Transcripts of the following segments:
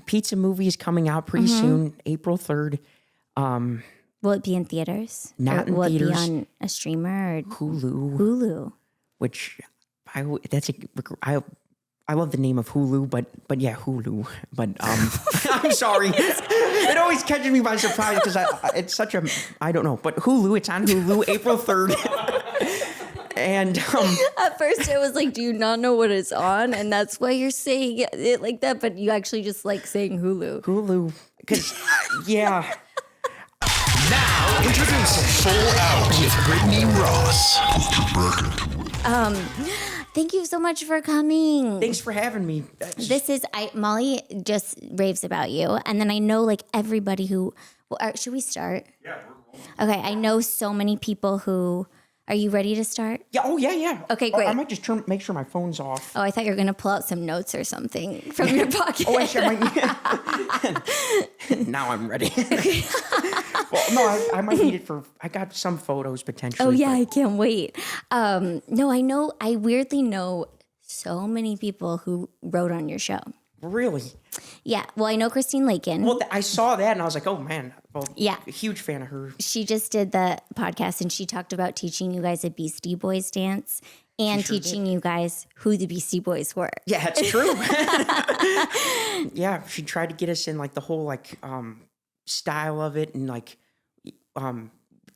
Pizza movie is coming out pretty soon, April 3rd. Will it be in theaters? Not in will theaters. Will it be on a streamer or Hulu. Which I love the name of Hulu, but yeah, Hulu. But I'm sorry, it always catches me by surprise because it's such a I don't know. But Hulu, it's on Hulu, April 3rd. And at first it was like, do you not know what it's on? And that's why you're saying it like that. But you actually just like saying Hulu. Because yeah. Now introducing Full Out with Brittany Ross. Thank you so much for coming. Thanks for having me. Molly just raves about you. And then I know like everybody who, should we start? Yeah. Okay. I know so many people who, are you ready to start? Yeah. Oh, yeah. Okay, great. I might just make sure my phone's off. Oh, I thought you were going to pull out some notes or something from your pocket. Oh, actually, I might. Now I'm ready. Well, no, I might need it I got some photos potentially. Oh, yeah, I can't wait. No, I weirdly know so many people who wrote on your show. Really? Yeah. Well, I know Christine Lakin. Well, I saw that and I was like, oh, man. Well, yeah. A huge fan of her. She just did the podcast and she talked about teaching you guys a Beastie Boys dance and teaching you guys who the Beastie Boys were. Yeah, that's true. Yeah, she tried to get us in like the whole like style of it and like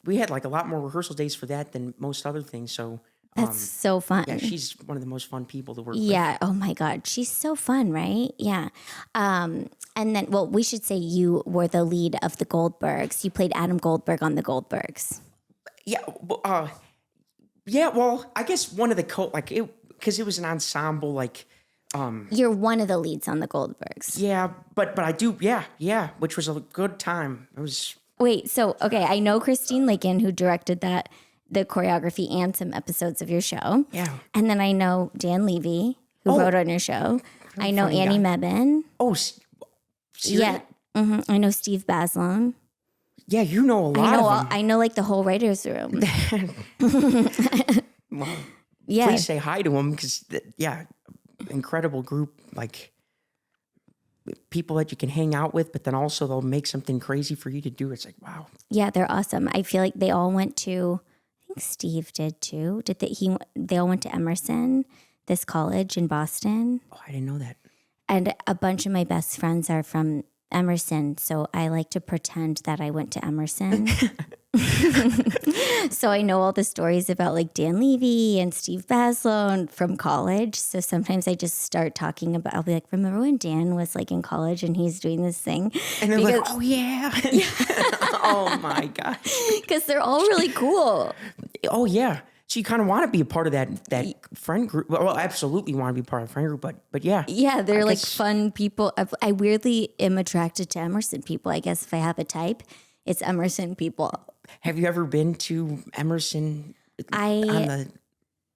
we had like a lot more rehearsal days for that than most other things. So that's so fun. Yeah, she's one of the most fun people to work with. Yeah. Oh my God. She's so fun, right? Yeah. And then, well, we should say you were the lead of the Goldbergs. You played Adam Goldberg on the Goldbergs. Yeah. Yeah. Well, I guess one of the because it was an ensemble, like. You're one of the leads on the Goldbergs. Yeah, but I do. Yeah. Which was a good time. It was. Wait. So okay, I know Christine Lakin who directed the choreography and some episodes of your show. Yeah. And then I know Dan Levy, who wrote on your show. I know Annie Mebane. Oh, seriously? Yeah. Mm-hmm. I know Steve Baslon. Yeah, you know a lot of them. I know like the whole writer's room. Well, yeah. Please say hi to them because, incredible group, like people that you can hang out with, but then also they'll make something crazy for you to do. It's like, wow. Yeah, they're awesome. I feel like they all went to, I think Steve did too. They all went to Emerson, this college in Boston. Oh, I didn't know that. And a bunch of my best friends are from Emerson, so I like to pretend that I went to Emerson. So I know all the stories about like Dan Levy and Steve Baslone from college. So sometimes I just start talking about, I'll be like, remember when Dan was like in college and he's doing this thing? And they're like, oh yeah. Oh my God. Because they're all really cool. Oh yeah. So you kind of want to be a part of that friend group. Well, absolutely want to be part of the friend group, but yeah. Yeah, they're like fun people. I weirdly am attracted to Emerson people. I guess if I have a type, it's Emerson people. Have you ever been to Emerson? I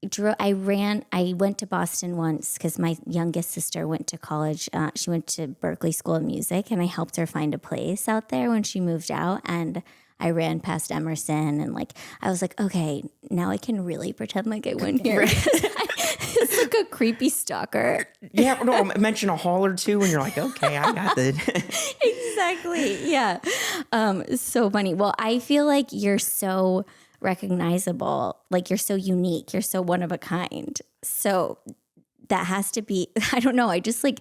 went to Boston once because my youngest sister went to college. She went to Berklee School of Music, and I helped her find a place out there when she moved out. And I ran past Emerson, and like I was like, okay, now I can really pretend like I went here. It's like a creepy stalker. Yeah, no, mention a hall or two, and you're like, okay, I got the. Exactly. Yeah. So funny. Well, I feel like you're so recognizable. Like you're so unique. You're so one of a kind. So that has to be, I don't know. I just like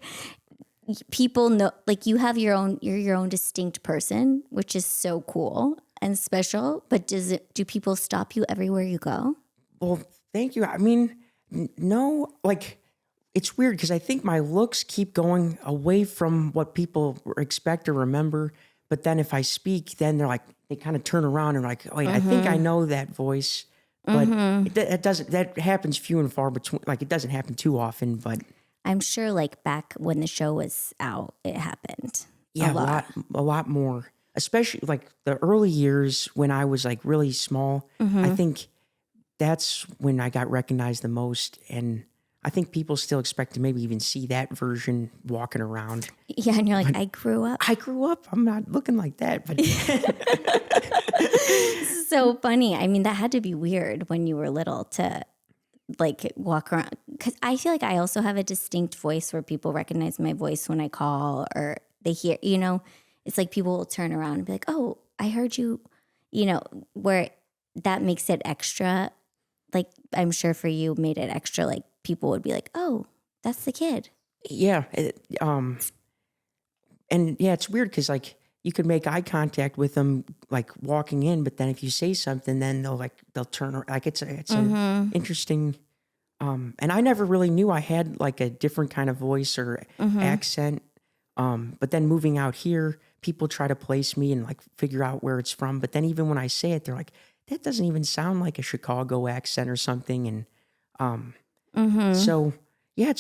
people know, like you're your own distinct person, which is so cool and special. But do people stop you everywhere you go? Well, thank you. I mean, no, like it's weird because I think my looks keep going away from what people expect or remember. But then if I speak, then they're like, they kind of turn around and like, wait, I think I know that voice. But that happens few and far between. Like it doesn't happen too often, but. I'm sure like back when the show was out, it happened. Yeah, a lot more. Especially like the early years when I was like really small. I think that's when I got recognized the most. And I think people still expect to maybe even see that version walking around. Yeah, and you're like, I grew up. I'm not looking like that. But so funny. I mean, that had to be weird when you were little to like walk around. Because I feel like I also have a distinct voice where people recognize my voice when I call or they hear, it's like people will turn around and be like, oh, I heard you, where that makes it extra. Like, I'm sure for you made it extra. Like, people would be like, oh, that's the kid. Yeah. And yeah, it's weird because like you could make eye contact with them like walking in, but then if you say something, then they'll turn around. Like it's an interesting. And I never really knew I had like a different kind of voice or accent. But then moving out here, people try to place me and like figure out where it's from. But then even when I say it, they're like, that doesn't even sound like a Chicago accent or something. And so yeah,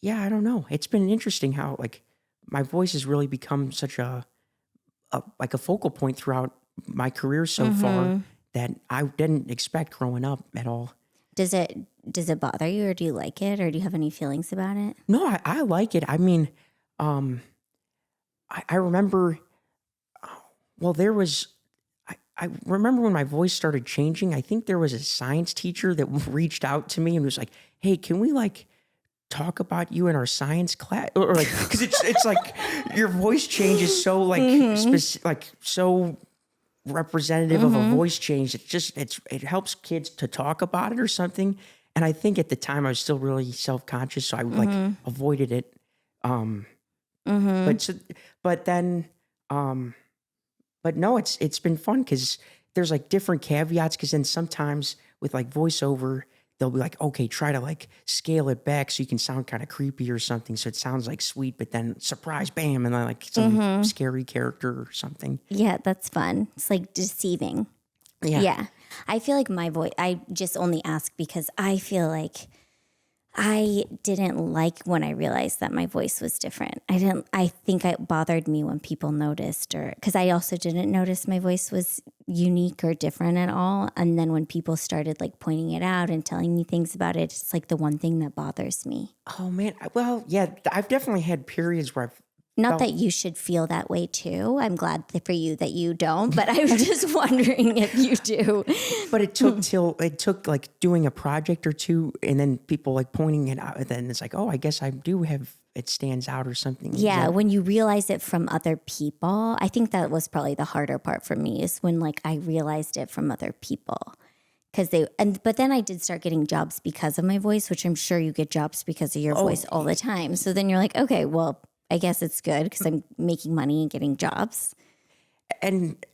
yeah, I don't know. It's been interesting how like my voice has really become such a focal point throughout my career so far that I didn't expect growing up at all. Does it bother you, or do you like it, or do you have any feelings about it? No, I like it. I mean, I remember, well, I remember when my voice started changing. I think there was a science teacher that reached out to me and was like, hey, can we like talk about you in our science class? Or like, because it's like your voice changes so like, like so representative of a voice change. It helps kids to talk about it or something. And I think at the time I was still really self-conscious, so I like avoided it. But no, it's been fun because there's like different caveats. Because then sometimes with like voiceover, they'll be like, okay, try to like scale it back so you can sound kind of creepy or something. So it sounds like sweet, but then surprise, bam, and then like some scary character or something. Yeah, that's fun. It's like deceiving. Yeah. I feel like my voice, I just only ask because I feel like I didn't like when I realized that my voice was different. I think it bothered me when people noticed, or because I also didn't notice my voice was unique or different at all. And then when people started like pointing it out and telling me things about it, it's like the one thing that bothers me. Oh man. Well, yeah, I've definitely had periods where I've Not that you should feel that way too. I'm glad for you that you don't, but I was just wondering if you do. But it took like doing a project or two and then people like pointing it out. And then it's like, oh, I guess I do have, it stands out or something. Yeah. When you realize it from other people, I think that was probably the harder part for me, is when like I realized it from other people. But then I did start getting jobs because of my voice, which I'm sure you get jobs because of your voice all the time. So then you're like, okay, well, I guess it's good because I'm making money and getting jobs. And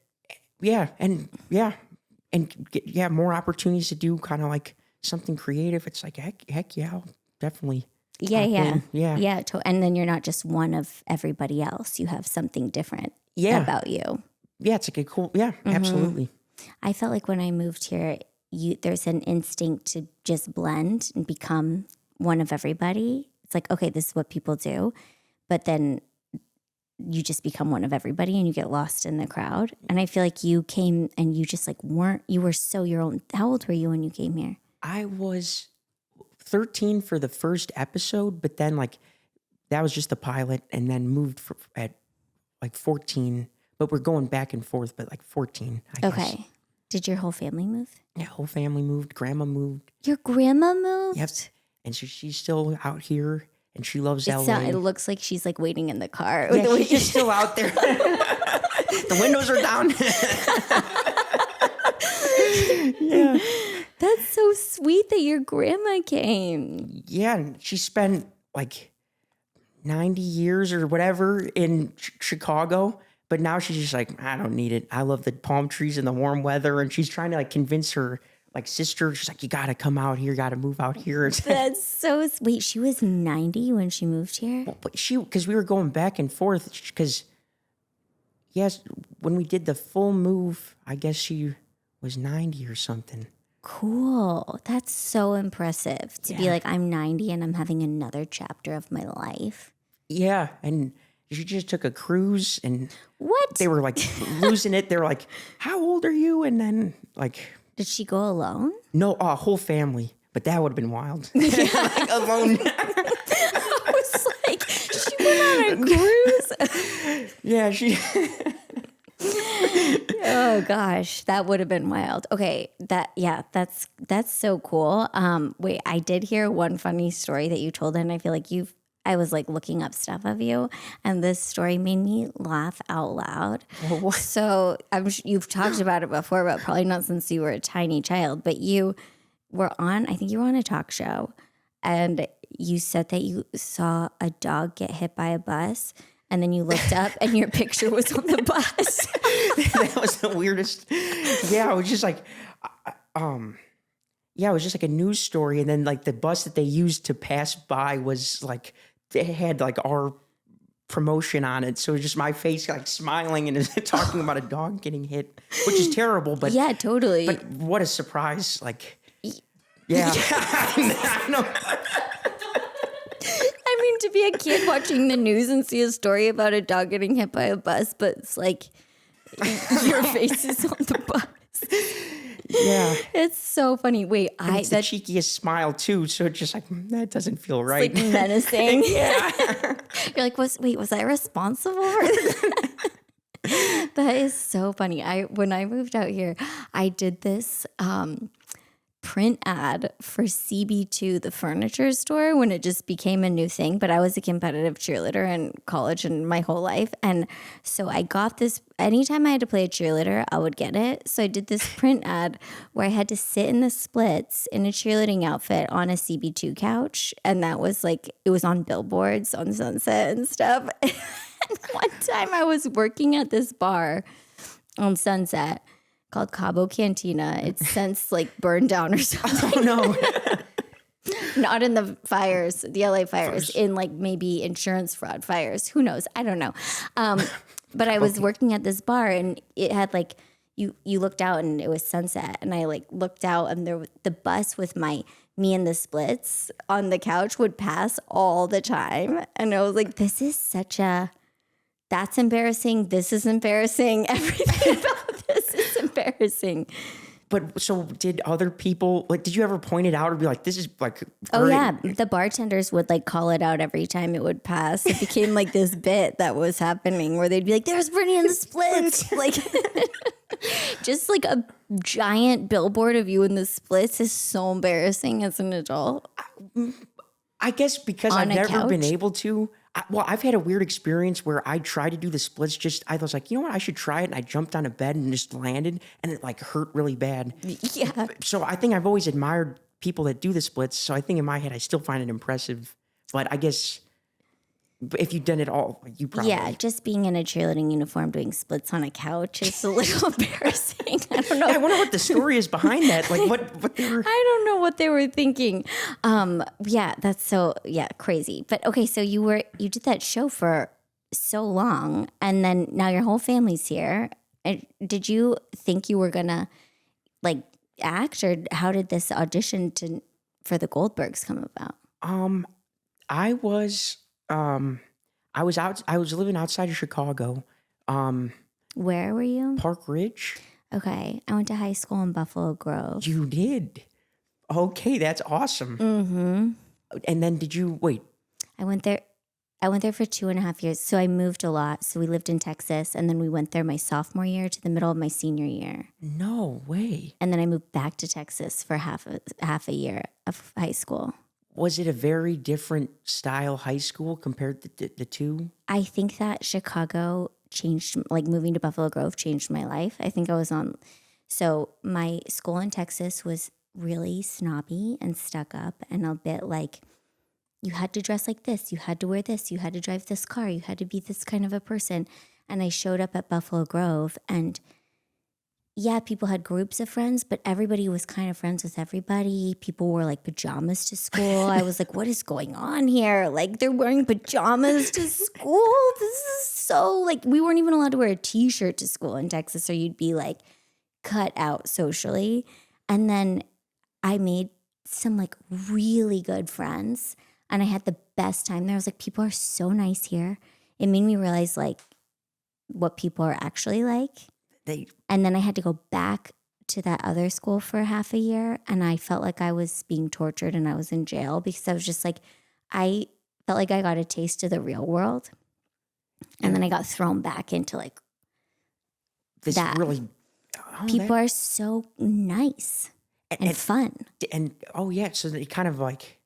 more opportunities to do kind of like something creative. It's like, heck yeah, I'll definitely. Yeah. And then you're not just one of everybody else. You have something different about you. Yeah, it's like a cool, absolutely. I felt like when I moved here, there's an instinct to just blend and become one of everybody. It's like, okay, this is what people do. But then you just become one of everybody and you get lost in the crowd. And I feel like you came and you just like you were so your own. How old were you when you came here? I was 13 for the first episode, but then like that was just the pilot, and then moved at like 14. But we're going back and forth, but like 14, I guess. Okay. Did your whole family move? Yeah, whole family moved. Grandma moved. Your grandma moved? Yep. And so she's still out here. And she loves LA. It looks like she's like waiting in the car. Yeah, she's still out there. The windows are down. Yeah. That's so sweet that your grandma came. Yeah, and she spent like 90 years or whatever in Chicago. But now she's just like, I don't need it. I love the palm trees and the warm weather. And she's trying to like convince her like sister. She's like, you got to come out here. You got to move out here. That's so sweet. She was 90 when she moved here? Well, but because we were going back and forth. Because, yes, when we did the full move, I guess she was 90 or something. Cool. That's so impressive to be like, I'm 90 and I'm having another chapter of my life. Yeah. And she just took a cruise and what? They were like losing it. They were like, how old are you? And then like. Did she go alone? No, whole family. But that would have been wild. Like alone. I was like, she went on a cruise. Yeah, she. Oh gosh, that would have been wild. Okay, that's so cool. Wait, I did hear one funny story that you told, and I feel like I was like looking up stuff of you, and this story made me laugh out loud. What? So you've talked about it before, but probably not since you were a tiny child. But you were on, I think you were on a talk show, and you said that you saw a dog get hit by a bus, and then you looked up and your picture was on the bus. That was the weirdest. Yeah, it was just like, yeah, it was just like a news story, and then like the bus that they used to pass by was like they had like our promotion on it, so it was just my face like smiling and talking about a dog getting hit, which is terrible. But Yeah, totally. But what a surprise! Like, yeah, I know. I mean, to be a kid watching the news and see a story about a dog getting hit by a bus, but it's like your face is on the bus. Yeah, It's so funny. Wait, it's the cheekiest smile too. So it's just like that doesn't feel right. like menacing. Yeah, You're like, was I responsible for that? That is so funny. When I moved out here, I did this print ad for CB2, the furniture store, when it just became a new thing. But I was a competitive cheerleader in college and my whole life. And so I got this, anytime I had to play a cheerleader, I would get it. So I did this print ad where I had to sit in the splits in a cheerleading outfit on a CB2 couch. And that was like, it was on billboards on Sunset and stuff. And one time I was working at this bar on Sunset called Cabo Cantina. It's since like burned down or something. oh no. Not in the fires, the LA fires, in like maybe insurance fraud fires. Who knows? I don't know. But I was working at this bar and it had like, you looked out and it was sunset. And I like looked out and the bus with me in the splits on the couch would pass all the time. And I was like, that's embarrassing. This is embarrassing. Everything about this is embarrassing. But so did other people, like, did you ever point it out or be like, this is like, great? Oh yeah. The bartenders would like call it out every time it would pass. It became like this bit that was happening where they'd be like, there's Brittany in the splits. Like just like a giant billboard of you in the splits is so embarrassing as an adult. I guess because I've On a never been couch? able to. I've had a weird experience where I tried to do the splits. I was like, you know what, I should try it. And I jumped on a bed and just landed, and it like hurt really bad. Yeah. So I think I've always admired people that do the splits. So I think in my head, I still find it impressive. But I guess if you've done it all, you probably. Yeah, just being in a cheerleading uniform doing splits on a couch is a little embarrassing. I don't know. I wonder what the story is behind that. Like what they were. I don't know what they were thinking. Yeah, that's so crazy. But okay, so you did that show for so long, and then now your whole family's here. And did you think you were gonna like act, or how did this audition for the Goldbergs come about? I was living outside of Chicago, Where were you? Park Ridge. Okay, I went to high school in Buffalo Grove. You did. Okay, that's awesome. Mm-hmm. And then did you wait? I went there for 2.5 years. So I moved a lot. So we lived in Texas, and then we went there my sophomore year to the middle of my senior year. No way. And then I moved back to Texas for half a year of high school. Was it a very different style high school compared to the two? I think that Chicago changed, like moving to Buffalo Grove changed my life. I think so my school in Texas was really snobby and stuck up and a bit like, you had to dress like this, you had to wear this, you had to drive this car, you had to be this kind of a person. And I showed up at Buffalo Grove, and yeah, people had groups of friends, but everybody was kind of friends with everybody. People wore like pajamas to school. I was like, what is going on here? Like, they're wearing pajamas to school? This is so, like, we weren't even allowed to wear a t-shirt to school in Texas, or you'd be like cut out socially. And then I made some like really good friends, and I had the best time there. I was like, people are so nice here. It made me realize like what people are actually like. And then I had to go back to that other school for half a year, and I felt like I was being tortured and I was in jail because I was just like, I felt like I got a taste of the real world, and then I got thrown back into like This that. really. People are so nice and fun. And oh yeah, so they kind of like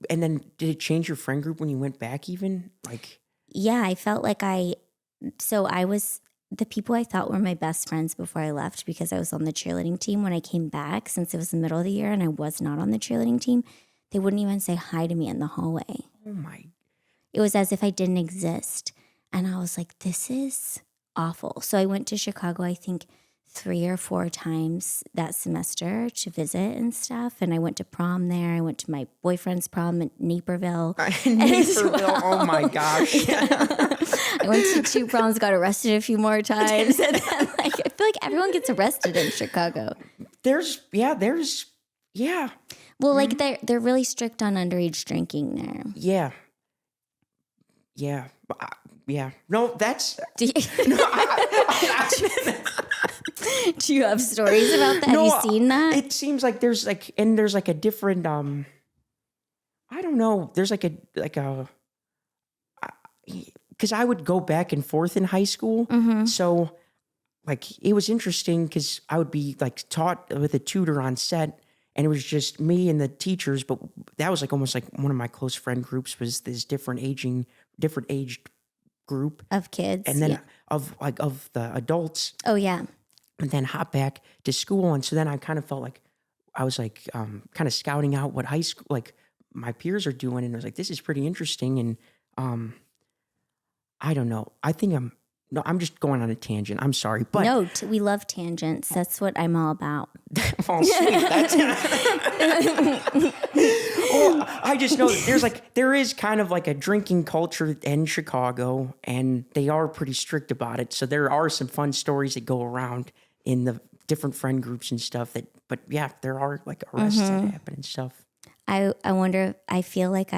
and then did it change your friend group when you went back even? Like, Yeah, I felt like I was the people I thought were my best friends before I left because I was on the cheerleading team. When I came back, since it was the middle of the year and I was not on the cheerleading team, they wouldn't even say hi to me in the hallway. oh my, It was as if I didn't exist. And I was like, this is awful. So I went to Chicago, I think 3 or 4 times that semester to visit and stuff. And I went to prom there. I went to my boyfriend's prom at Naperville. Naperville, oh my gosh. I went to 2 proms, got arrested a few more times. And then, I feel like everyone gets arrested in Chicago. There's, yeah. Well, like they're really strict on underage drinking there. Yeah. Yeah. Yeah. No, that's... Do you, do you have stories about that? No, have you seen that? It seems like there's like a different, I don't know. There's like a, because I would go back and forth in high school. Mm-hmm. So like, it was interesting because I would be like taught with a tutor on set, and it was just me and the teachers. But that was like almost like one of my close friend groups was this different aged group Of kids. and then yeah. of the adults, Oh, yeah. and then hop back to school. And so then I kind of felt like I was like kind of scouting out what high school, like my peers are doing. And I was like, this is pretty interesting. And I don't know. I'm just going on a tangent. I'm sorry. But No, we love tangents. That's what I'm all about. oh, sweet. Well, I just know that there is kind of like a drinking culture in Chicago, and they are pretty strict about it. So there are some fun stories that go around in the different friend groups and stuff but yeah, there are like arrests that happen and stuff. I wonder, I feel like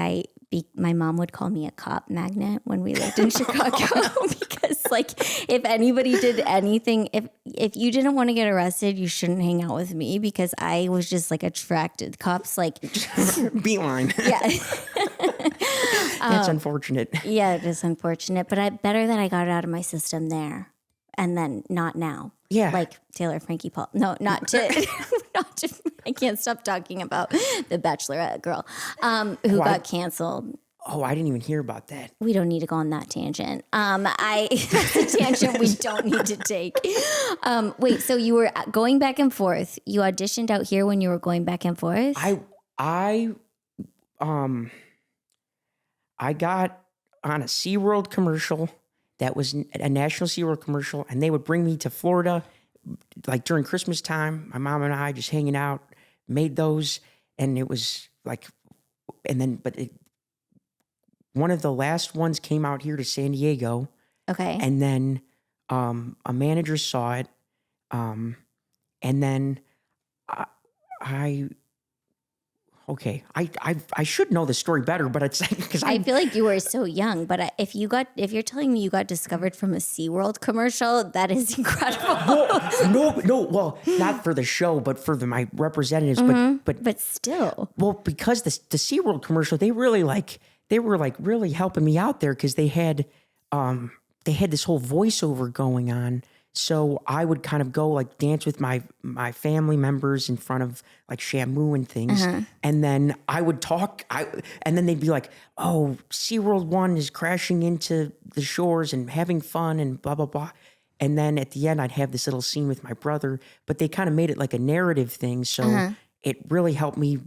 my mom would call me a cop magnet when we lived in Chicago because like if anybody did anything, if you didn't want to get arrested, you shouldn't hang out with me because I was just like attracted. Cops like Beeline. yeah. That's unfortunate. Yeah, it is unfortunate, but better that I got it out of my system there and then not now. Yeah. Like Taylor Frankie Paul. No, not to I can't stop talking about the Bachelorette girl who got canceled. Oh, I didn't even hear about that. We don't need to go on that tangent. That's a tangent we don't need to take. Wait, so you were going back and forth. You auditioned out here when you were going back and forth? I got on a SeaWorld commercial that was a national SeaWorld commercial, and they would bring me to Florida like during Christmas time. My mom and I just hanging out, made those, and it was like, and then, one of the last ones came out here to San Diego. Okay. And then a manager saw it. And then I should know the story better, but it's because I feel like you were so young, but if you're telling me you got discovered from a SeaWorld commercial, that is incredible. Well, not for the show, but for my representatives, But still. well, because the SeaWorld commercial, they were really helping me out there because they had this whole voiceover going on. So I would kind of go like dance with my family members in front of like Shamu and things. And then I would talk, and then they'd be like, oh, SeaWorld 1 is crashing into the shores and having fun and blah, blah, blah. And then at the end, I'd have this little scene with my brother, but they kind of made it like a narrative thing. So it really helped me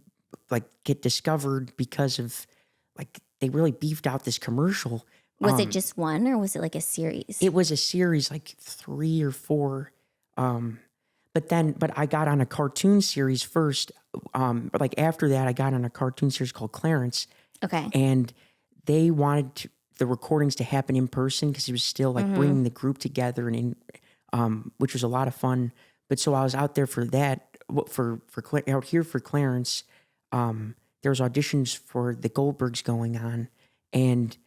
like get discovered because of like, they really beefed out this commercial. Was it just one or was it like a series? It was a series, like 3 or 4. But I got on a cartoon series first. But like after that, I got on a cartoon series called Clarence. Okay. And they wanted the recordings to happen in person because it was still like bringing the group together and which was a lot of fun. But so I was out there for that, out here for Clarence. There was auditions for the Goldbergs going on, and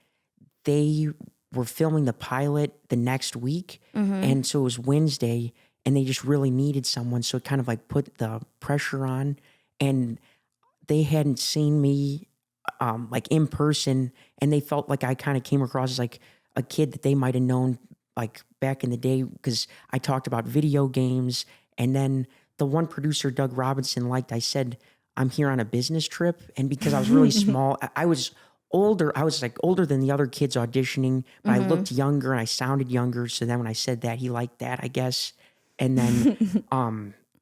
they were filming the pilot the next week. And so it was Wednesday, and they just really needed someone. So it kind of like put the pressure on, and they hadn't seen me like in person, and they felt like I kind of came across as like a kid that they might have known like back in the day because I talked about video games. And then the one producer, Doug Robinson, I said, I'm here on a business trip. And because I was really small, I was older. I was like older than the other kids auditioning, but I looked younger and I sounded younger. So then when I said that, he liked that, I guess. And then,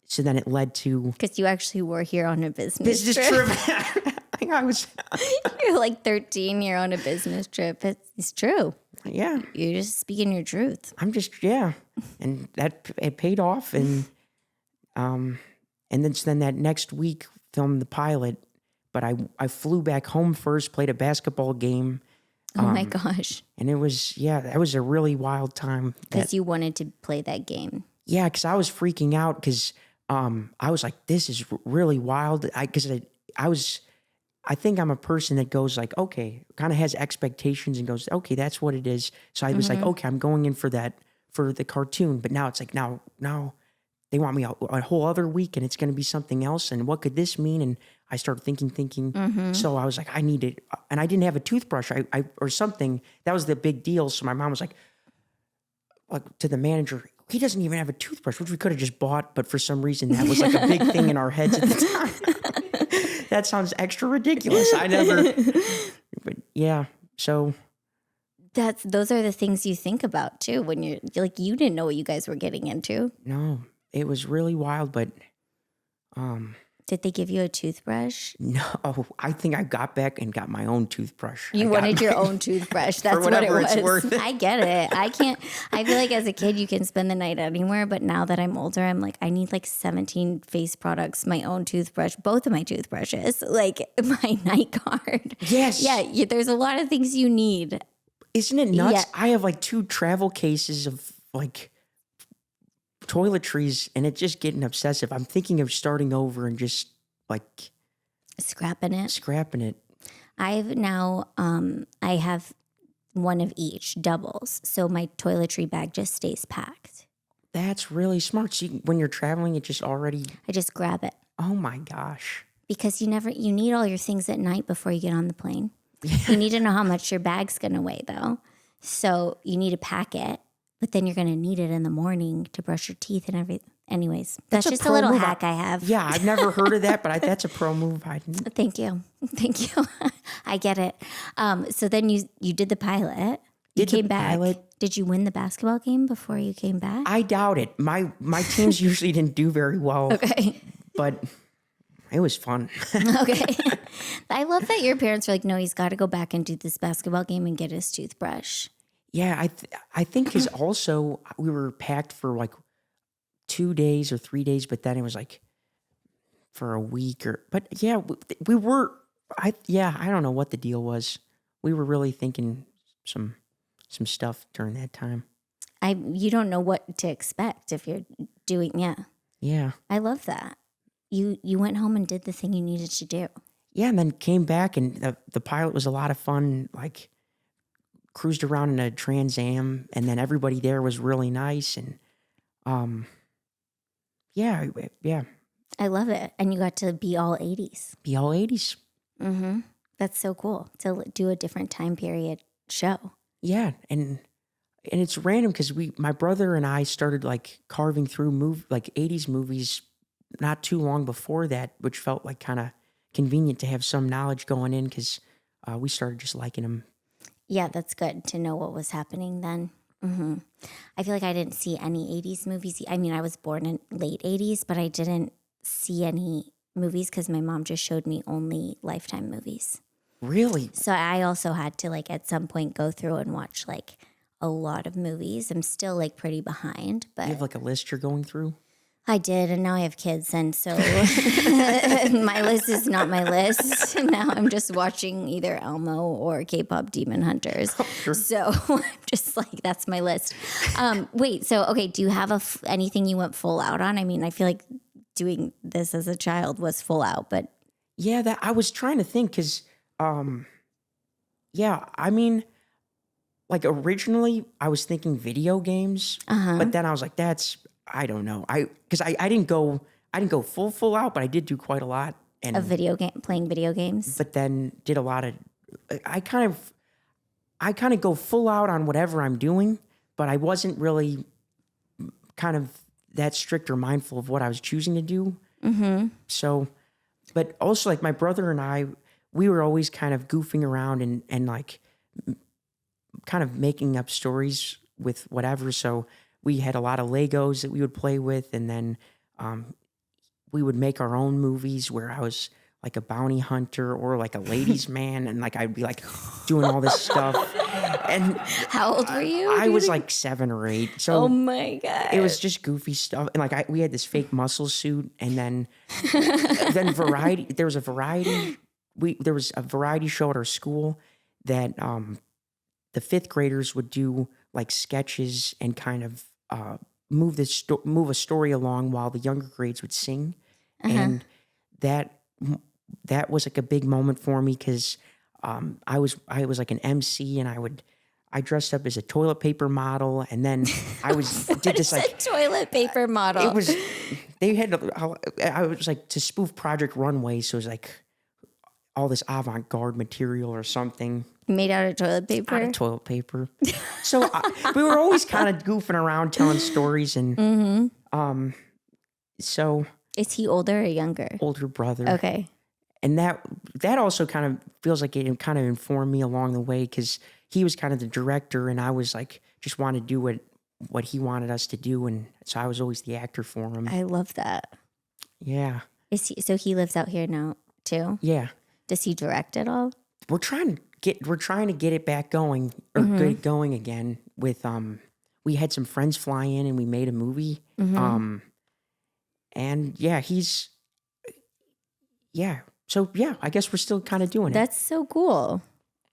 so then it led to Because you actually were here on a business trip. trip. I was, You're like 13, you're on a business trip. It's true. yeah. You're just speaking your truth. I'm just, yeah. And it paid off. And then that next week filmed the pilot, but I flew back home first, played a basketball game. Oh my gosh. And it was, that was a really wild time. Because you wanted to play that game. Yeah. Cause I was freaking out cause, I was like, this is really wild. I think I'm a person that goes like, okay, kind of has expectations and goes, okay, that's what it is. So I was like, okay, I'm going in for the cartoon. But now it's like, now they want me a whole other week and it's going to be something else. And what could this mean? And I started thinking. So I was like, I need it. And I didn't have a toothbrush or something. That was the big deal. So my mom was like to the manager, he doesn't even have a toothbrush, which we could have just bought. But for some reason, that was like a big thing in our heads at the time. That sounds extra ridiculous. But yeah. So those are the things you think about too when you're like, you didn't know what you guys were getting into. no, it was really wild, but Did they give you a toothbrush? no, I think I got back and got my own toothbrush. You wanted your own toothbrush. That's what it whatever it's was. worth. I get it. I feel like as a kid, you can spend the night anywhere. But now that I'm older, I'm like, I need like 17 face products, my own toothbrush, both of my toothbrushes, like my night guard. Yes. Yeah. There's a lot of things you need. Isn't it nuts? Yeah. I have like 2 travel cases of like toiletries and it's just getting obsessive. I'm thinking of starting over and just like Scrapping it. scrapping it. I've now, I have one of each, doubles. So my toiletry bag just stays packed. That's really smart. So when you're traveling, it just already, I just grab it oh my gosh. because you need all your things at night before you get on the plane. You need to know how much your bag's going to weigh though. So you need to pack it, but then you're going to need it in the morning to brush your teeth and everything. Anyways, that's just a pro little move. hack I have. Yeah, I've never heard of that, but that's a pro move. Thank you. I get it. So then you did the pilot. You Did the came back. pilot. Did you win the basketball game before you came back? I doubt it. My teams usually didn't do very well, Okay. but it was fun. Okay. I love that your parents were like, no, he's got to go back and do this basketball game and get his toothbrush. Yeah, I think because also we were packed for like 2 days or 3 days, but then it was like for a week but yeah, we were, I don't know what the deal was. We were really thinking some stuff during that time. You don't know what to expect if you're doing, Yeah. I love that. You went home and did the thing you needed to do. Yeah, and then came back and the pilot was a lot of fun, like cruised around in a Trans Am and then everybody there was really nice and yeah. I love it. And you got to be all 80s. Be all 80s. Mm-hmm. That's so cool to do a different time period show. Yeah, and it's random because my brother and I started like carving through 80s movies not too long before that, which felt like kind of convenient to have some knowledge going in because we started just liking them. Yeah, that's good to know what was happening then. Mm-hmm. I feel like I didn't see any 80s movies. I mean, I was born in late 80s, but I didn't see any movies because my mom just showed me only Lifetime movies. Really? So I also had to like at some point go through and watch like a lot of movies. I'm still like pretty behind, but You have like a list you're going through? I did, and now I have kids, and so my list is not my list. Now I'm just watching either Elmo or K-pop Demon Hunters. Oh, sure. So I'm just like, that's my list. Wait, so okay, do you have anything you went full out on? I mean, I feel like doing this as a child was full out, but Yeah, that I was trying to think because, yeah, I mean, like originally I was thinking video games, but then I was like, I don't know. Because I didn't go full out, but I did do quite a lot. And of playing video games. but then did a lot of, I kind of go full out on whatever I'm doing, but I wasn't really kind of that strict or mindful of what I was choosing to do. Mm-hmm. So, but also like my brother and I, we were always kind of goofing around and like kind of making up stories with whatever. So we had a lot of Legos that we would play with, and then we would make our own movies where I was like a bounty hunter or like a ladies' man, and like I'd be like doing all this stuff. And How old were you? I was like 7 or 8. So Oh my God. it was just goofy stuff. And like we had this fake muscle suit, and then variety. There was a variety. There was a variety show at our school that the 5th graders would do like sketches and kind of move a story along while the younger grades would sing, and that was like a big moment for me because I was like an MC, and I dressed up as a toilet paper model, and then I did this like toilet paper model. it was they had I was like to spoof Project Runway, so it was like all this avant-garde material or something. Made out of toilet paper? Out of toilet paper. So we were always kind of goofing around, telling stories, and so Is he older or younger? older brother. Okay. And that also kind of feels like it kind of informed me along the way because he was kind of the director, and I was like just wanted to do what he wanted us to do, and so I was always the actor for him. I love that. Yeah. So he lives out here now too? Yeah. Does he direct at all? We're trying to get it back going or get it going again with we had some friends fly in and we made a movie. And yeah, so yeah, I guess we're still kind of doing it. That's so cool.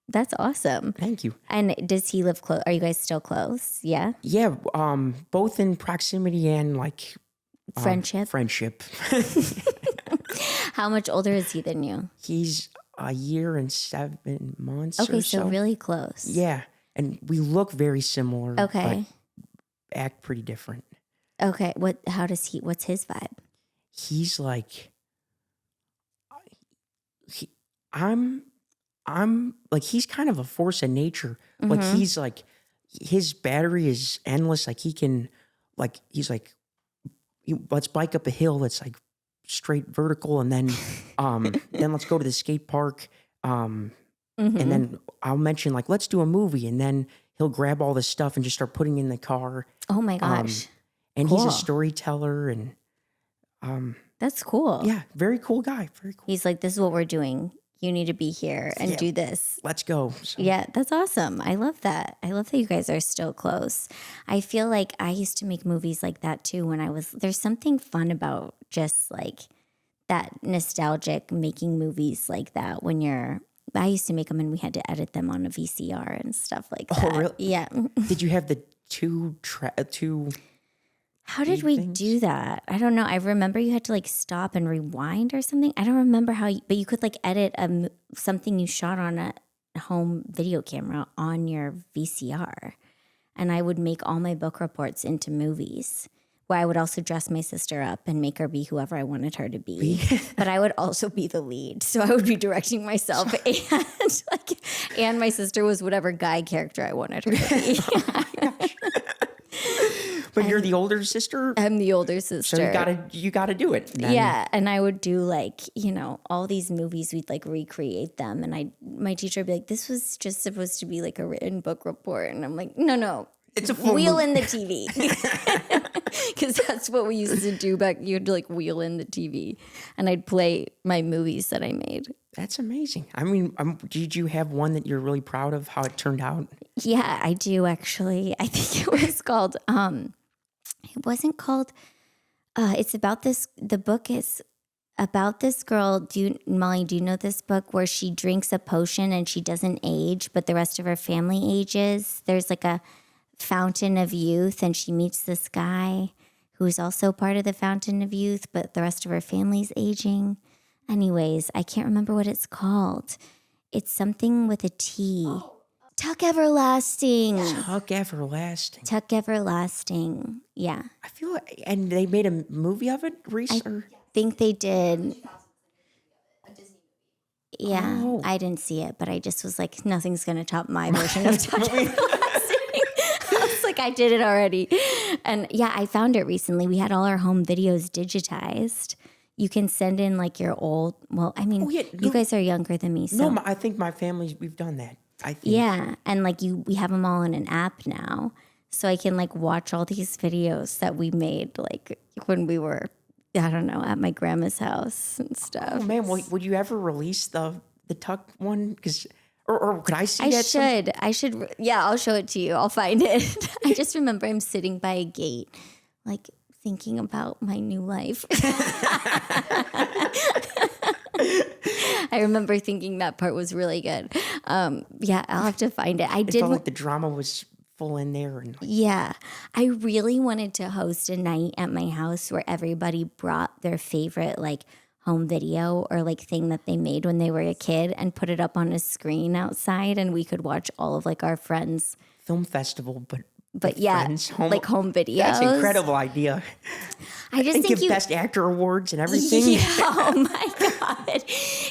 That's awesome. Thank you. And does he live close? Are you guys still close? Yeah. Yeah, both in proximity and like Friendship? Friendship. How much older is he than you? He's a year and 7 months. Okay, or so really close. Yeah, and we look very similar. Okay. But act pretty different. Okay. What's his vibe? He's like, I'm like, he's kind of a force of nature. Like he's like, his battery is endless. Like he can, like, he's like, let's bike up a hill that's like straight vertical, and then let's go to the skate park. And then I'll mention like, let's do a movie, and then he'll grab all this stuff and just start putting in the car. Oh my gosh. And Cool. he's a storyteller, and That's cool. yeah, very cool guy. Very cool. He's like, this is what we're doing. You need to be here and do this. Let's go. So, Yeah, that's awesome. I love that. I love that you guys are still close. I feel like I used to make movies like that too when there's something fun about just like that nostalgic making movies like that I used to make them and we had to edit them on a VCR and stuff like that. Oh, really? Yeah. Did you have the two? How did we do that? I don't know. I remember you had to like stop and rewind or something. I don't remember but you could like edit something you shot on a home video camera on your VCR. And I would make all my book reports into movies where I would also dress my sister up and make her be whoever I wanted her to be. But I would also be the lead. So I would be directing myself and my sister was whatever guy character I wanted her to be. But you're the older sister, I'm the older sister. so you gotta do it. Then. Yeah, and I would do like, all these movies, we'd like recreate them. And my teacher would be like, this was just supposed to be like a written book report. And I'm like, no, It's a full wheel movie. in the TV. Because that's what we used to do back. You had to like wheel in the TV. And I'd play my movies that I made. That's amazing. I mean, did you have one that you're really proud of how it turned out? Yeah, I do actually. I think it was called, it wasn't called, it's about this, the book is about this girl. Molly, do you know this book where she drinks a potion and she doesn't age, but the rest of her family ages? There's like a fountain of youth and she meets this guy who's also part of the fountain of youth, but the rest of her family's aging. Anyways, I can't remember what it's called. It's something with a T. Tuck Everlasting. Tuck Everlasting. Tuck Everlasting. Yeah. I feel like, and they made a movie of it recently. Think they did. Yeah, Oh. I didn't see it, but I just was like, nothing's going to top my version of Tuck Everlasting. I was like, I did it already. And yeah, I found it recently. We had all our home videos digitized. you can send in like your old, well, I mean, yeah, you guys are younger than me. So No, I think my family, we've done that. I think. yeah. And like we have them all in an app now. So I can like watch all these videos that we made like when we were, I don't know, at my grandma's house and stuff. Oh man, would you ever release the tuck one? Because or could I see I that? I should. Yeah, I'll show it to you. I'll find it. I just remember I'm sitting by a gate, like thinking about my new life. I remember thinking that part was really good. Yeah, I'll have to find it. I It did. felt like the drama was full in there, and Yeah, I really wanted to host a night at my house where everybody brought their favorite like home video or like thing that they made when they were a kid and put it up on a screen outside, and we could watch all of like our friends. film festival, but Yeah, friends, like home videos. That's an incredible idea. I just And think give best actor awards and everything. Yeah, oh my God.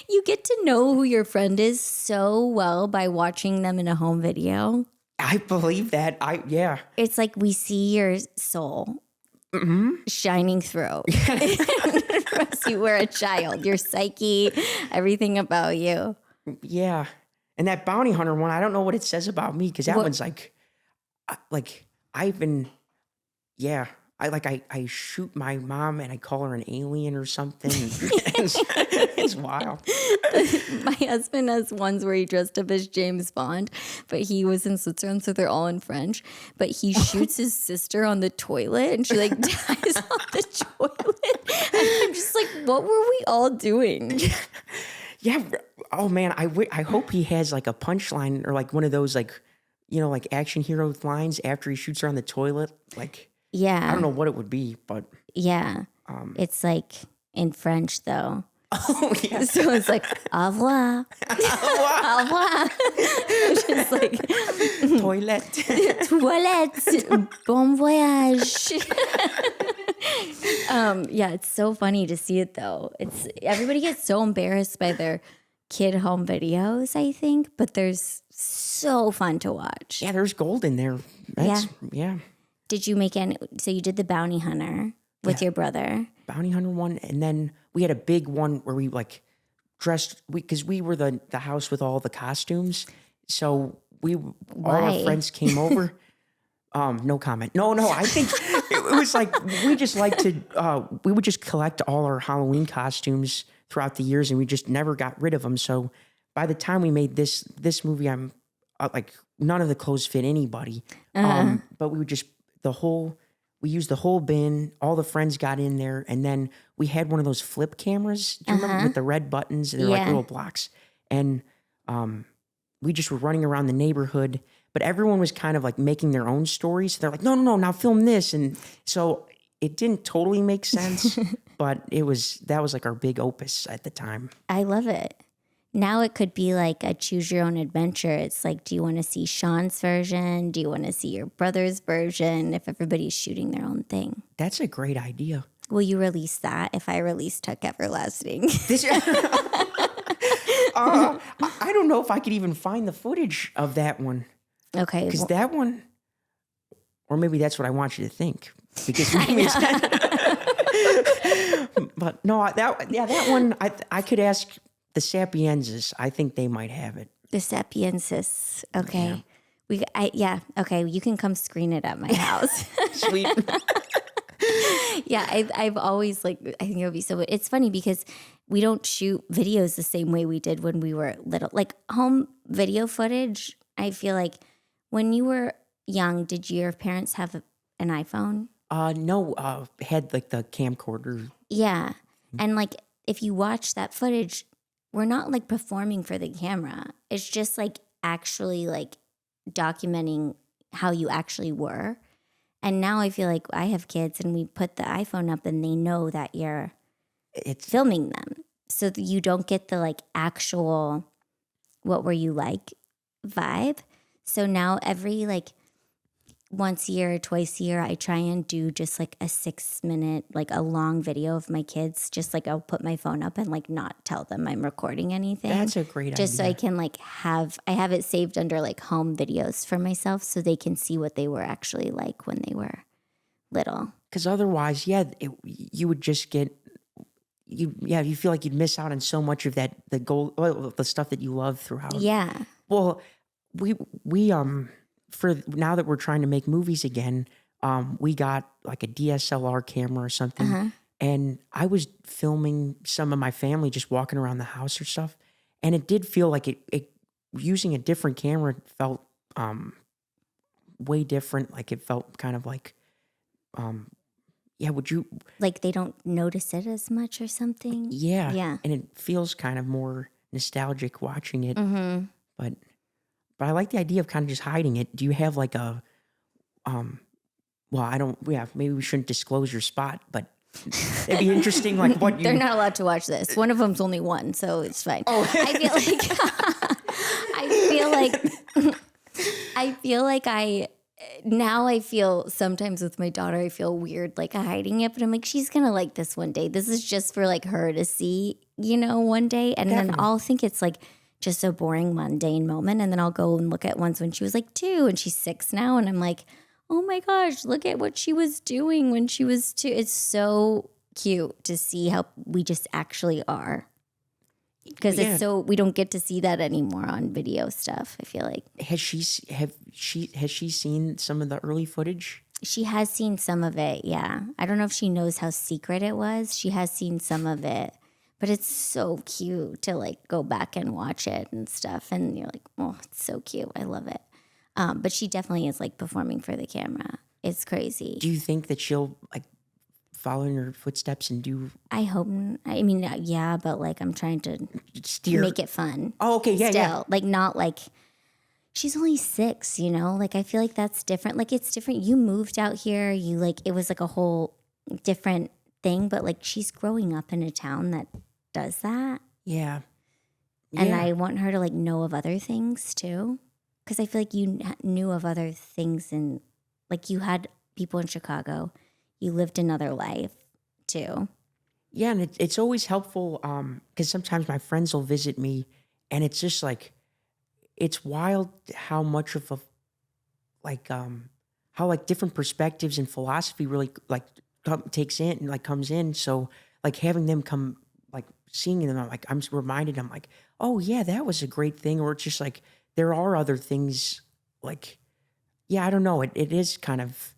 You get to know who your friend is so well by watching them in a home video. I believe that. Yeah. It's like we see your soul shining through. As you were a child, your psyche, everything about you. Yeah. And that bounty hunter one, I don't know what it says about me because that one's like I've been, yeah. I shoot my mom and I call her an alien or something. It's wild. My husband has ones where he dressed up as James Bond, but he was in Switzerland, so they're all in French. But he shoots his sister on the toilet and she like dies on the toilet. And I'm just like, what were we all doing? Yeah. Oh man, I hope he has like a punchline or like one of those like, like action hero lines after he shoots her on the toilet. Like, Yeah. I don't know what it would be, but Yeah. It's like in French though. oh yeah. So it's like, au revoir. Au revoir. Which is like, Toilet. toilette, bon voyage. Yeah, it's so funny to see it though. It's everybody gets so embarrassed by their kid home videos, I think, but there's so fun to watch. Yeah, there's gold in there. Yeah. Did you make any? So you did the bounty hunter with your brother. Bounty hunter one, and then we had a big one where we like dressed because we were the house with all the costumes. So all our friends came over. No comment. No. I think it was like we just like to. We would just collect all our Halloween costumes throughout the years, and we just never got rid of them. So by the time we made this movie, I'm like none of the clothes fit anybody. But we would just we used the whole bin. All the friends got in there, and then we had one of those flip cameras. Do you remember with the red buttons? They're like little blocks, and we just were running around the neighborhood. But everyone was kind of like making their own stories. They're like, no, now film this, and so it didn't totally make sense. But that was like our big opus at the time. I love it. Now it could be like a choose your own adventure. It's like, do you want to see Sean's version? Do you want to see your brother's version? If everybody's shooting their own thing. That's a great idea. Will you release that if I release Tuck Everlasting? I don't know if I could even find the footage of that one. Okay. Because that one, or maybe that's what I want you to think. Because maybe it's but no, that one, I could ask the Sapienses. I think they might have it. The Sapiensis. Okay. Yeah. Okay. You can come screen it at my house. Sweet. Yeah. I've always I think it would be so, it's funny because we don't shoot videos the same way we did when we were little. Like home video footage, I feel like when you were young, did your parents have an iPhone? No, had like the camcorder. Yeah. And like if you watch that footage, we're not like performing for the camera. It's just like actually like documenting how you actually were. And now I feel like I have kids and we put the iPhone up and they know that you're filming them. So that you don't get the like actual what were you like vibe. So now every like once a year or twice a year, I try and do just like a 6-minute, like a long video of my kids. Just like I'll put my phone up and like not tell them I'm recording anything. That's a great idea. Just so I can like I have it saved under like home videos for myself so they can see what they were actually like when they were little. Because otherwise, you would just get, you feel like you'd miss out on so much of the stuff that you love throughout. Yeah. Well, we for now that we're trying to make movies again, we got like a DSLR camera or something, and I was filming some of my family just walking around the house or stuff, and it did feel like it using a different camera felt way different. Like it felt kind of like would you Like they don't notice it as much or something? Yeah. And it feels kind of more nostalgic watching it. But I like the idea of kind of just hiding it. Do you have like a maybe we shouldn't disclose your spot, but it'd be interesting like what you They're not allowed to watch this. One of them's only one, so it's fine. Oh. I feel sometimes with my daughter, I feel weird like hiding it, but I'm like, she's gonna like this one day. This is just for like her to see, one day. And then I'll think it's like just a boring, mundane moment. And then I'll go and look at ones when she was like 2 and she's 6 now. And I'm like, oh my gosh, look at what she was doing when she was 2. It's so cute to see how we just actually are. Because we don't get to see that anymore on video stuff, I feel like. Has she seen some of the early footage? She has seen some of it, yeah. I don't know if she knows how secret it was. She has seen some of it. But it's so cute to like go back and watch it and stuff. And you're like, oh, it's so cute. I love it. But she definitely is like performing for the camera. It's crazy. Do you think that she'll like follow in her footsteps and do? I hope. I mean, yeah, but like I'm trying to make it fun. Oh, okay, yeah, still. yeah. Like not like she's only 6, Like I feel like that's different. Like it's different. You moved out here. You like it was like a whole different thing. But like she's growing up in a town that does that. Yeah. And I want her to like know of other things too. Because I feel like you knew of other things and like you had people in Chicago. You lived another life too. Yeah, and it's always helpful because sometimes my friends will visit me and it's just like, it's wild how much of how like different perspectives and philosophy really like takes in and like comes in. So like having them come, like seeing them, I'm reminded, I'm like, oh yeah, that was a great thing. Or it's just like, there are other things like, yeah, I don't know. It is kind of,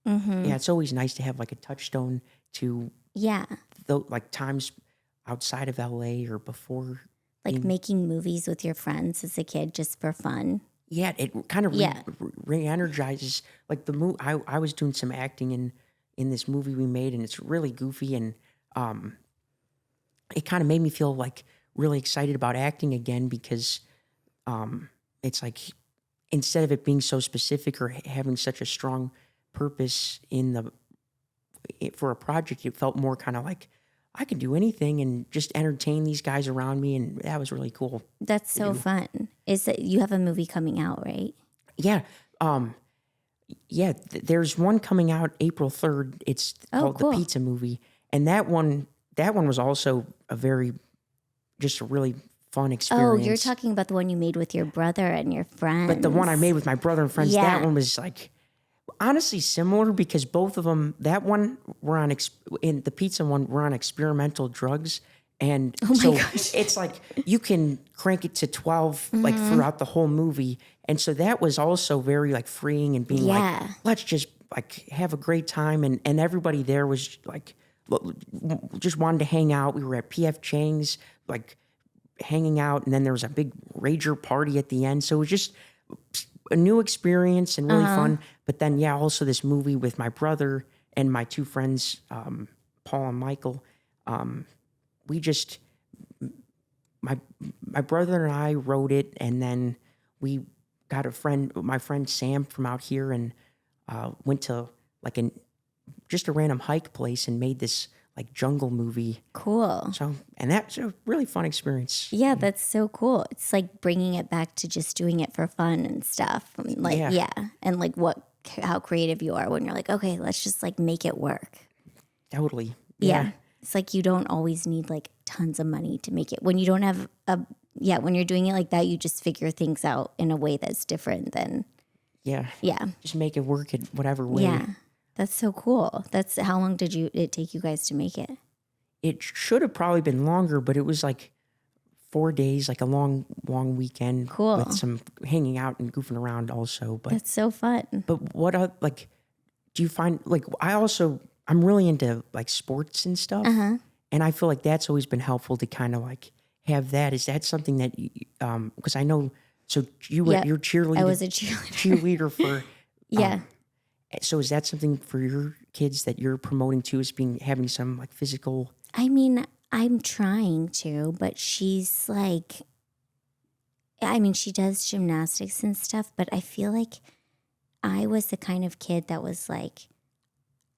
yeah, it's always nice to have like a touchstone to like times outside of LA or before. Like making movies with your friends as a kid just for fun. Yeah, it kind of re-energizes. Like the movie, I was doing some acting in this movie we made, and it's really goofy, and it kind of made me feel like really excited about acting again because it's like instead of it being so specific or having such a strong purpose for a project, it felt more kind of like I can do anything and just entertain these guys around me, and that was really cool. That's so fun. Is that you have a movie coming out, right? Yeah. There's one coming out April 3rd. It's called The Pizza Movie. And that one was also a really fun experience. Oh, you're talking about the one you made with your brother and your friends. But the one I made with my brother and friends, that one was like honestly similar because both of them, that one we're on, in the pizza one, we're on experimental drugs. And it's like you can crank it to 12 like throughout the whole movie. And so that was also very like freeing and being like, let's just like have a great time. And everybody there was like, just wanted to hang out. We were at PF Chang's like hanging out. And then there was a big rager party at the end. So it was just a new experience and really fun. But then, also this movie with my brother and my two friends, Paul and Michael, my brother and I wrote it, and then we got my friend Sam from out here, and went to like just a random hike place and made this like jungle movie. Cool. So, and that's a really fun experience. Yeah, that's so cool. It's like bringing it back to just doing it for fun and stuff. Like, and like how creative you are when you're like, okay, let's just like make it work. Totally. Yeah. It's like you don't always need like tons of money to make it. When you don't have when you're doing it like that, you just figure things out in a way that's different than. Yeah. Just make it work in whatever way. Yeah. That's so cool. How long did it take you guys to make it? it should have probably been longer, but it was like 4 days, like a long weekend. Cool. With some hanging out and goofing around also. But That's so fun. But what like do you find like I'm really into like sports and stuff, and I feel like that's always been helpful to kind of like have that. Is that something that because I know you're cheerleader. I was a cheerleader. Cheerleader for Yeah. So is that something for your kids that you're promoting too? Is having some like physical? I mean, I'm trying to, but she's like, I mean, she does gymnastics and stuff, but I feel like I was the kind of kid that was like,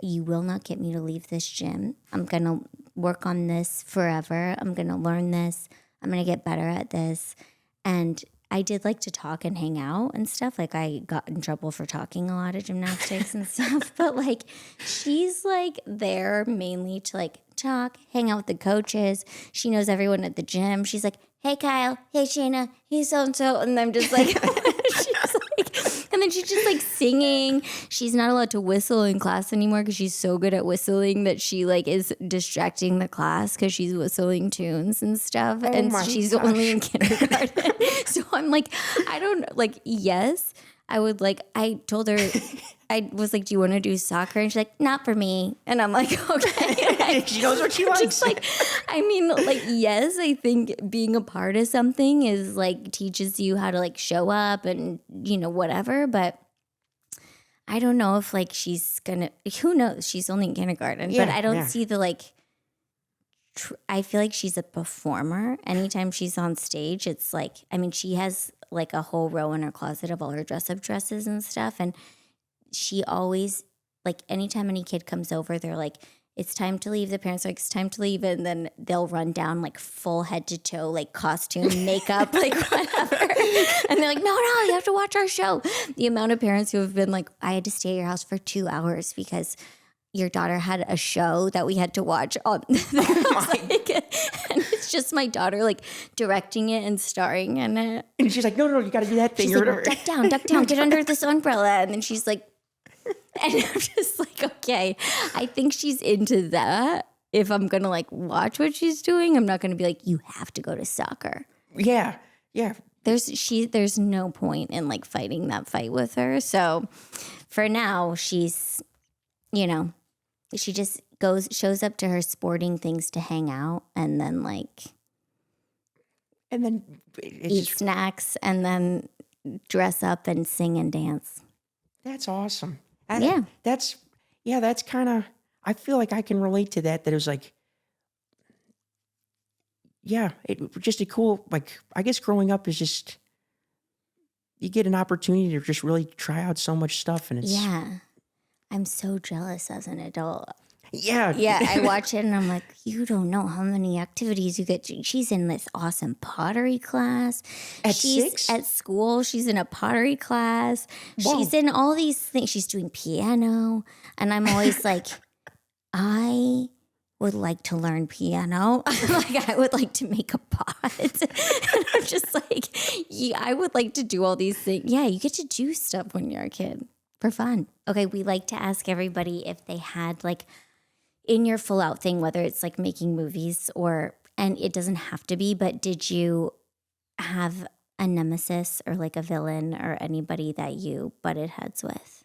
you will not get me to leave this gym. I'm going to work on this forever. I'm going to learn this. I'm going to get better at this. And I did like to talk and hang out and stuff. Like I got in trouble for talking a lot of gymnastics and stuff. But like she's like there mainly to like talk, hang out with the coaches. She knows everyone at the gym. She's like, hey Kyle, hey Shayna, hey so-and-so. And I'm just like, she's like, and then she's just like singing. She's not allowed to whistle in class anymore because she's so good at whistling that she like is distracting the class because she's whistling tunes and stuff. And she's only in kindergarten. So I'm like, I don't like, yes, I would like, I told her, I was like, do you want to do soccer? And she's like, not for me. And I'm like, okay. Like, she knows what she likes. just like, I mean, like, yes, I think being a part of something is like teaches you how to like show up and, you know, whatever. But I don't know if like she's gonna, who knows? She's only in kindergarten, but I don't see the like, I feel like she's a performer. Anytime she's on stage, it's like, I mean, she has like a whole row in her closet of all her dress-up dresses and stuff. And she always, like, anytime any kid comes over, they're like, it's time to leave. The parents are like, it's time to leave. And then they'll run down like full head to toe, like costume, makeup, like whatever. And they're like, no, you have to watch our show. The amount of parents who have been like, I had to stay at your house for 2 hours because your daughter had a show that we had to watch on. Like, and it's just my daughter like directing it and starring in it. And she's like, no, you got to do that thing. She's like, duck down, get under this umbrella. And then she's like, and I'm just like, okay, I think she's into that. If I'm going to like watch what she's doing, I'm not going to be like, you have to go to soccer. Yeah. There's no point in like fighting that fight with her. So for now, she's, you know, she just shows up to her sporting things to hang out and then like eat snacks and then dress up and sing and dance. That's awesome. That's kind of, I feel like I can relate to that. That it was like, it just a cool, like, I guess growing up is just, you get an opportunity to just really try out so much stuff. And it's, I'm so jealous as an adult. Yeah. I watch it and I'm like, you don't know how many activities you get to. She's in this awesome pottery class. She's 6? at school. She's in a pottery class. Whoa. She's in all these things. She's doing piano. And I'm always like, I would like to learn piano. Like, I would like to make a pot. And I'm just like, I would like to do all these things. Yeah, you get to do stuff when you're a kid for fun. Okay, we like to ask everybody if they had like in your full out thing, whether it's like making movies and it doesn't have to be, but did you have a nemesis or like a villain or anybody that you butted heads with?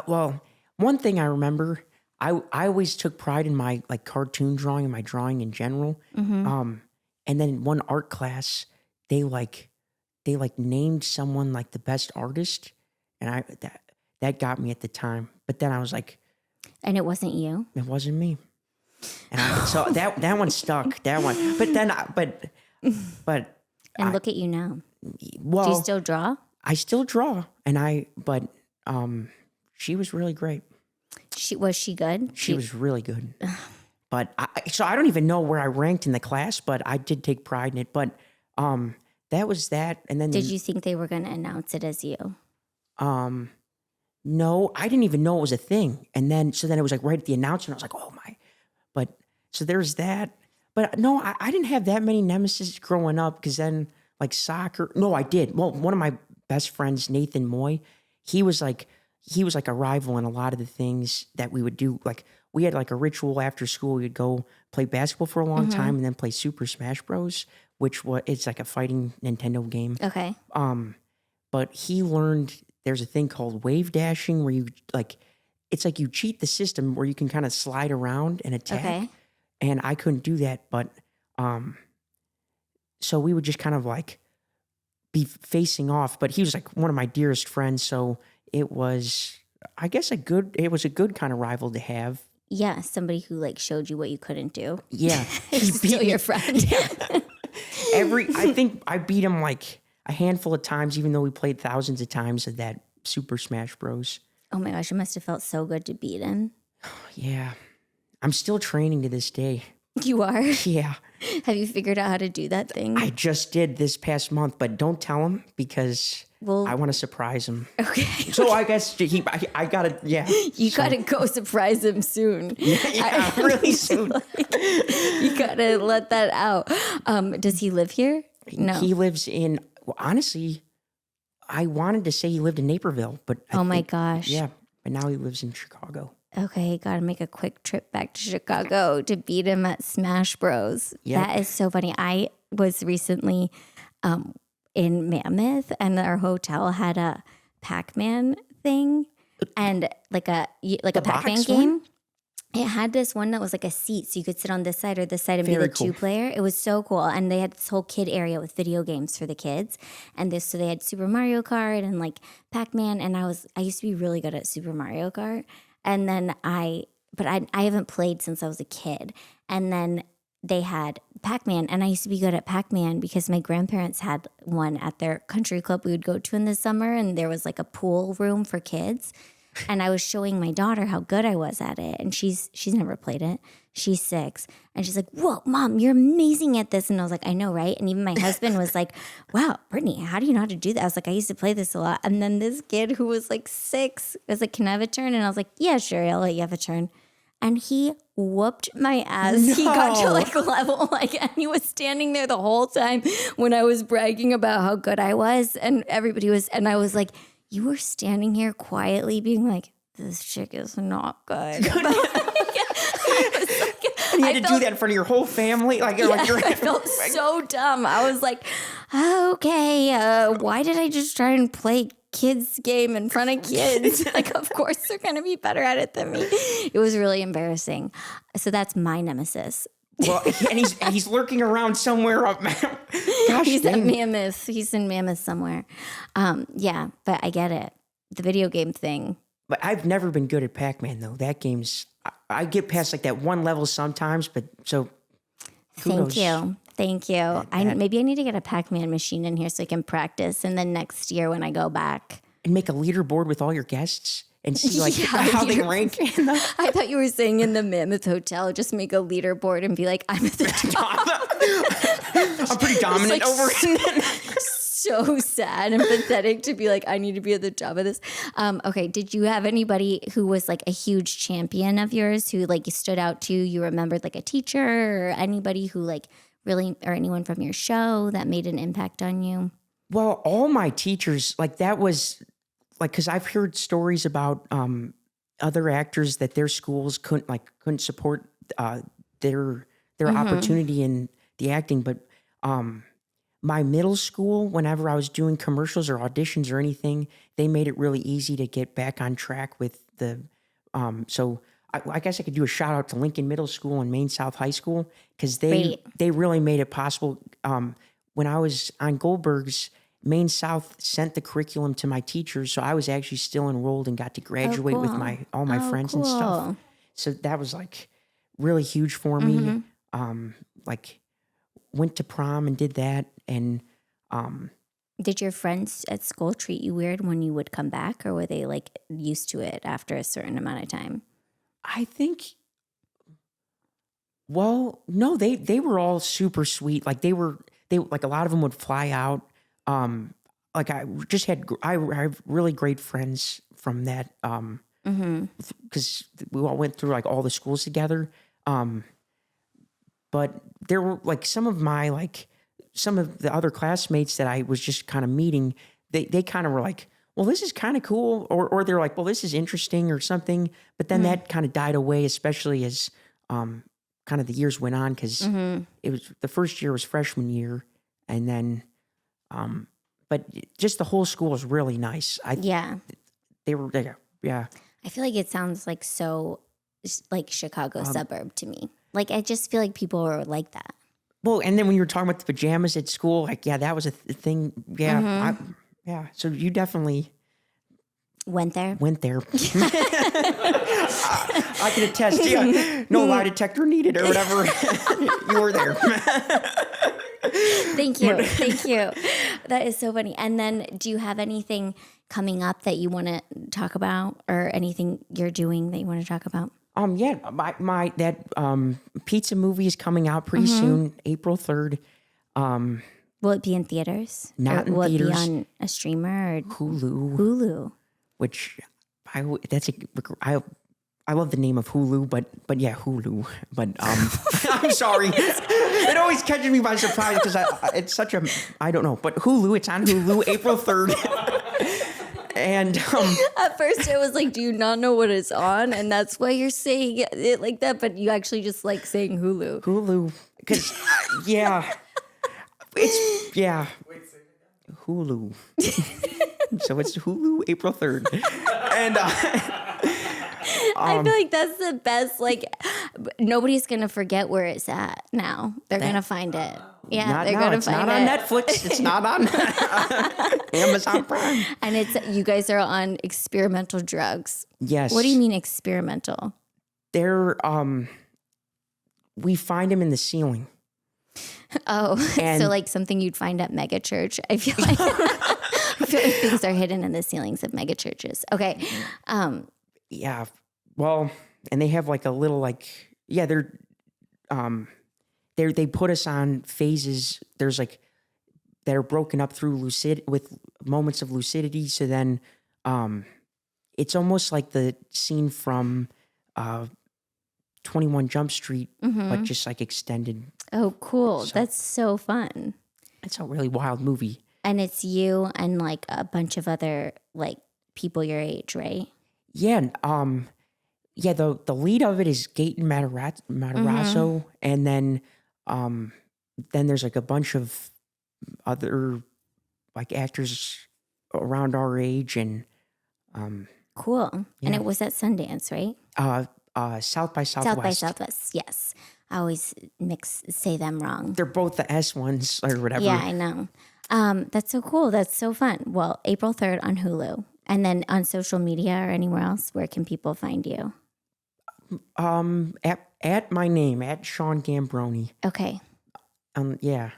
Well, one thing I remember, I always took pride in my like cartoon drawing and my drawing in general. Mm-hmm. And then one art class, they named someone like the best artist, and that got me at the time. But then I was like, and it wasn't you. It wasn't me. And so that one stuck. That one. But then, but. And look at you now. Well, do you still draw? I still draw, but she was really great. Was she good? She was really good. But so I don't even know where I ranked in the class, but I did take pride in it. But that was that. And then did you think they were going to announce it as you? No, I didn't even know it was a thing. And then it was like right at the announcement, I was like, oh my. But so there's that. But no, I didn't have that many nemesis growing up because then like soccer. No, I did. Well, one of my best friends, Nathan Moy, he was like a rival in a lot of the things that we would do. Like we had like a ritual after school. We'd go play basketball for a long time and then play Super Smash Bros, which it's like a fighting Nintendo game. Okay. But he learned there's a thing called wave dashing where you like, it's like you cheat the system where you can kind of slide around and attack. Okay. And I couldn't do that, but so we would just kind of like be facing off. But he was like one of my dearest friends, so it was, I guess, a good kind of rival to have. Yeah, somebody who like showed you what you couldn't do. Yeah, He's still your friend. Yeah. I think I beat him like a handful of times, even though we played thousands of times of that Super Smash Bros. Oh my gosh, it must have felt so good to beat him. Yeah, I'm still training to this day. You are? Yeah. Have you figured out how to do that thing? I just did this past month, but don't tell him because I want to surprise him. Okay. So I guess I gotta, yeah. You gotta go surprise him soon. Yeah, really soon. You gotta let that out. Does he live here? No. He lives in, well, honestly, I wanted to say he lived in Naperville, but my gosh. Yeah, but now he lives in Chicago. Okay, gotta make a quick trip back to Chicago to beat him at Smash Bros. Yep. That is so funny. I was recently in Mammoth, and our hotel had a Pac-Man thing and like a Pac-Man box game. one? It had this one that was like a seat, so you could sit on this side or this side and be Very the cool. two-player. It was so cool, and they had this whole kid area with video games for the kids, and so they had Super Mario Kart and like Pac-Man. And I used to be really good at Super Mario Kart, and then I haven't played since I was a kid. And then they had Pac-Man, and I used to be good at Pac-Man because my grandparents had one at their country club we would go to in the summer, and there was like a pool room for kids. And I was showing my daughter how good I was at it, and she's never played it. She's 6, and she's like, "Whoa, Mom, you're amazing at this!" And I was like, "I know, right?" And even my husband was like, "Wow, Brittany, how do you know how to do that?" I was like, "I used to play this a lot." And then this kid who was like 6 was like, "Can I have a turn?" And I was like, "Yeah, sure, I'll let you have a turn." And he whooped my ass. No. He got to like level, like, and he was standing there the whole time when I was bragging about how good I was, and everybody was, and I was like, "You were standing here quietly being like, this chick is not good." And you had to do that in front of your whole family? Like you're I felt so dumb. I was like, okay, why did I just try and play kids game in front of kids? Like, of course they're going to be better at it than me. It was really embarrassing. So that's my nemesis. Well, and he's lurking around somewhere up. Gosh, He's at dang. Mammoth. He's in Mammoth somewhere. Yeah, but I get it. The video game thing. But I've never been good at Pac-Man though. That game's, I get past like that one level sometimes, but so kudos. Thank you. Maybe I need to get a Pac-Man machine in here so I can practice. And then next year when I go back. And make a leaderboard with all your guests and see like how they rank. I thought you were saying in the Mammoth Hotel, just make a leaderboard and be like, I'm at the top. I'm pretty dominant over it. So sad and pathetic to be like, I need to be at the top of this. Okay, did you have anybody who was like a huge champion of yours who like stood out to you? You remembered like a teacher or anybody who like really, or anyone from your show that made an impact on you? Well, all my teachers, like that was like, cause I've heard stories about other actors that their schools couldn't support their opportunity in the acting. But my middle school, whenever I was doing commercials or auditions or anything, they made it really easy to get back on track with the, so I guess I could do a shout out to Lincoln Middle School and Maine South High School because they really made it possible. When I was on Goldbergs, Maine South sent the curriculum to my teachers, so I was actually still enrolled and got to graduate with all my friends and stuff. So that was like really huge for me. Like went to prom and did that, and did your friends at school treat you weird when you would come back, or were they like used to it after a certain amount of time? I think, well, no, they were all super sweet. Like they like a lot of them would fly out. Like I have really great friends from that. Because we all went through like all the schools together. But there were like some of the other classmates that I was just kind of meeting. They kind of were like, well, this is kind of cool, or they're like, well, this is interesting or something. But then that kind of died away, especially as kind of the years went on, because it was the first year was freshman year, and then, but just the whole school was really nice. They were yeah. I feel like it sounds like so like Chicago suburb to me. Like I just feel like people are like that. Well, and then when you were talking about the pajamas at school, like that was a thing. Yeah, So you definitely went there. I can attest. Yeah, no lie detector needed or whatever. You were there. Thank you. That is so funny. And then, do you have anything coming up that you want to talk about, or anything you're doing that you want to talk about? Yeah, my pizza movie is coming out pretty soon, April 3rd. Will it be in theaters? Not in will theaters. Will it be on a streamer or Hulu? Which I love the name of Hulu, but yeah, Hulu. But I'm sorry, it always catches me by surprise because it's such a I don't know. But Hulu, it's on Hulu, April 3rd. And at first it was like, do you not know what it's on? And that's why you're saying it like that. But you actually just like saying Hulu, because Hulu. So it's Hulu, April 3rd, and I feel like that's the best. Like nobody's gonna forget where it's at now. They're gonna find it. Yeah, they're gonna find it. It's not on Netflix. It's not on Amazon Prime. And you guys are on experimental drugs. Yes. What do you mean experimental? They're we find them in the ceiling. Oh, so like something you'd find at mega church. I feel like things are hidden in the ceilings of mega churches. Okay. Yeah. Well, and they have like a little they put us on phases. There's like that are broken up through with moments of lucidity. So then it's almost like the scene from 21 Jump Street, but just like extended. Oh, cool. That's so fun. It's a really wild movie. And it's you and like a bunch of other like people your age, right? Yeah. The lead of it is Gaten Matarazzo. And then there's like a bunch of other like actors around our age and cool. Yeah. And it was at Sundance, right? South by Southwest. South by Southwest, yes. I always say them wrong. They're both the S ones or whatever. Yeah, I know. That's so cool. That's so fun. Well, April 3rd on Hulu. And then on social media or anywhere else, where can people find you? At my name, at Sean Giambrone. Okay. Yeah.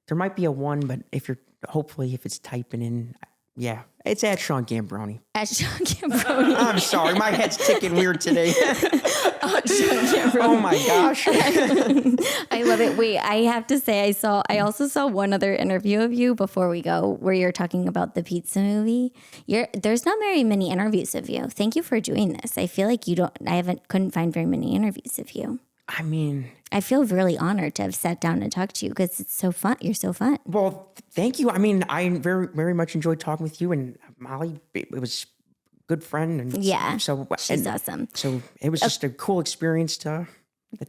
There might be a one, but if it's typing in, yeah, it's at Sean Giambrone. At Sean Giambrone. I'm sorry, my head's ticking weird today. Sean Giambrone. Oh my gosh. I love it. Wait, I have to say I also saw one other interview of you before we go where you're talking about the pizza movie. There's not very many interviews of you. Thank you for doing this. I feel like couldn't find very many interviews of you. I mean, I feel really honored to have sat down and talked to you because it's so fun. You're so fun. Well, thank you. I mean, I very, very much enjoyed talking with you and Molly. It was a good friend. And yeah, so she's awesome. So it was just a cool experience that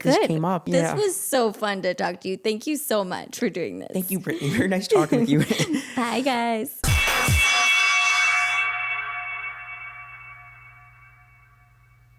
this came up. Yeah. This was so fun to talk to you. Thank you so much for doing this. Thank you, Brittany. Very nice talking with you. Bye, guys.